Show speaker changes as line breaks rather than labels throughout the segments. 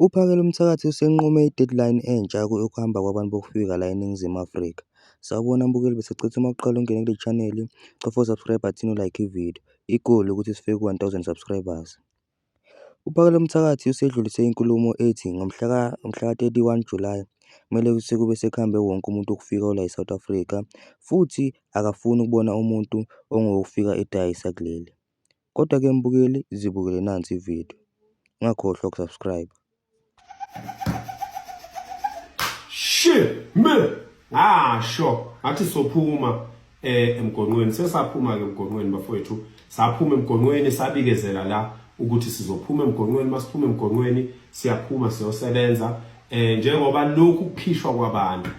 Uphakela umthakathi usenqume i-deadline entsha yokuhamba kwabantu bokufika la eNingizimu Afrika. Sawubona mbukeli, besicela uma uqala ungene kule channel, cofa u-subscribe button u-like ividiyo. Igoli ukuthi sifike ku-1000 subscribers. Uphakela umthakathi usedlulise inkulumo ethi ngomhla ka-31 July kumele sekube sekuhambe wonke umuntu ukufika la eSouth Africa, futhi akafuni ukubona umuntu ongowufika edayisa kuleli. Kodwa-ke mbukeli, zibukele nansi ividiyo, ungakhohlwa ukusubscribe.
Shit me ngasho ngathi sophuma emgonqweni, sesaphuma ke emgonqweni bafowethu, saphuma emgonqweni sabikezela la ukuthi sizophuma emgonqweni. Masiphuma emgonqweni siyaphuma siyosebenza njengoba lokhu kuphishwa kwabantu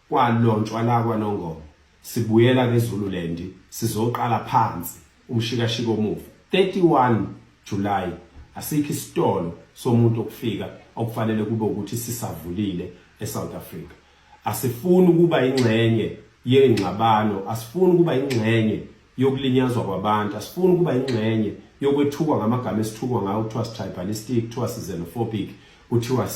kwalontshwa la kwaNongoma, sibuyela ke Zululand sizoqala phansi umshikashiko omuva. 31 July asikho isitolo somuntu okufika okufanele kube ukuthi sisavulile eSouth Africa. Asifuni ukuba ingxenye yengxabano, asifuni ukuba ingxenye yokulinyazwa kwabantu, asifuni ukuba ingxenye yokwethukwa ngamagama esithukwa ngawo, kuthiwa tribalistic, kuthiwa xenophobic, kuthiwa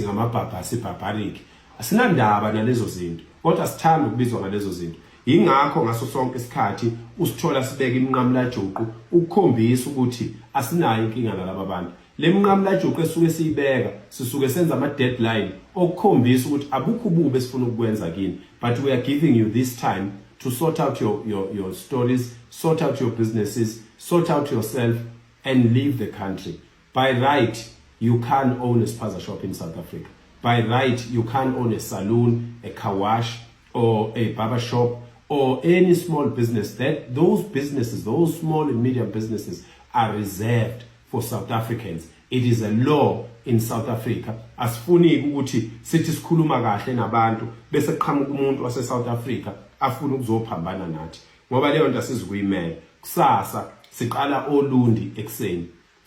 ngamabhabhasi barbaric. Asinandaba nalezo zinto, kodwa sithanda ukubizwa ngalezo zinto. Ingakho ngaso sonke isikhathi usithola sibeka iminqamula juqu ukukhombisa ukuthi asinayo inkinga nalabo bantu. Le minqamula juqu esuke siyibeka sisuke senza ama deadline okukhombisa ukuthi abukho ubube sifuna ukwenza kini, but we are giving you this time to sort out your stories, sort out your businesses, sort out yourself and leave the country. By right, you can't own a spaza shop in South Africa. By right, you can't own a saloon, a car wash, or a barber shop, or any small business. Those businesses, those small and medium businesses are reserved for South Africans. It is a law in South Africa. Asifuni ukuthi sithi sikhuluma kahle nabantu bese qhamuka umuntu wase South Africa afuna ukuzophambana nathi, ngoba leyo nto asizukuyimela. Kusasa siqala olundi ekseni,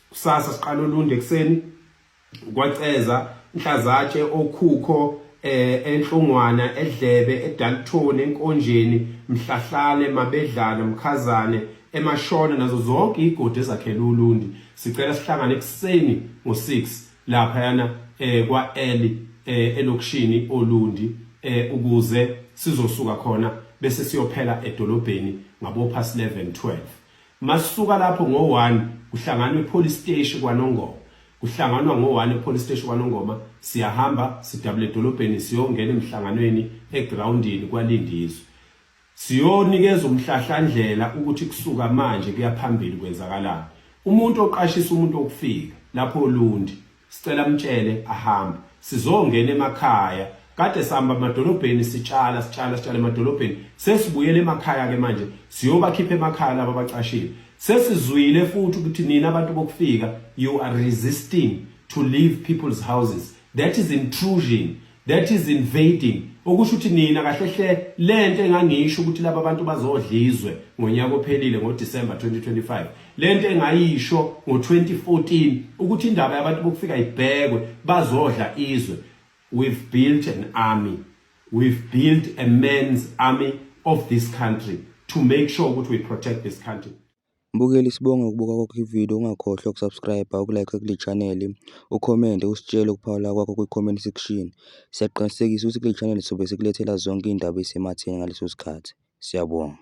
kusasa siqala olundi ekseni, kwaceza Mhlazatshe, Okhukho, Enhlungwana, Edlebe, eDalton, eNkonjeni, Mhlahlane, Mabedlana, Mkhazane, eMashona, nazo zonke igodi ezakhela ulundi. Sicela sihlangane ekseni ngo6 lapha yana kwa Eli elokishini olundi ukuze sizosuka khona bese siyophela edolobheni ngabo past 11-12. Masisuka lapho ngo1 kuhlanganwe police station kwaNongoma, kuhlanganwa ngo1 epolice station kwaNongoma, siyahamba sidabule edolobheni siyongena emhlanganweni egroundini kwaLindizwe, siyonikeza umhlahlandlela ukuthi kusuka manje kuyaphambili kwenzakalani. Umuntu oqashisa umuntu okufika lapho olundi sicela amtshele ahambe, sizongena emakhaya. Kade sihamba emadolobheni sitshala emadolobheni, sesibuyele emakhaya ke manje siyobakhipha emakhaya laba abacashile. Sesizwile futhi ukuthi nina abantu bokufika you are resisting to leave people's houses. That is intrusion, that is invading. Okusho ukuthi nina kahlehle lento engangisho ukuthi laba abantu bazodlizwe ngonyaka ophelile ngoDecember 2025, lento engayisho ngo2014 ukuthi indaba yabantu bokufika ibhekwe bazodla izwe. We've built an army, we've built a men's army of this country to make sure that we protect this country.
Mbukeli, sibonga ukubuka kwakho ividiyo, ungakhohlwa ukusubscribe, ukulike kule channel, ucomment, usitshele ukuphawula kwakho kwi-comment section. Siyaqinisekisa ukuthi kule channel sobe sikulethela zonke indaba ezisematheni ngaleso sikhathi. Siyabonga.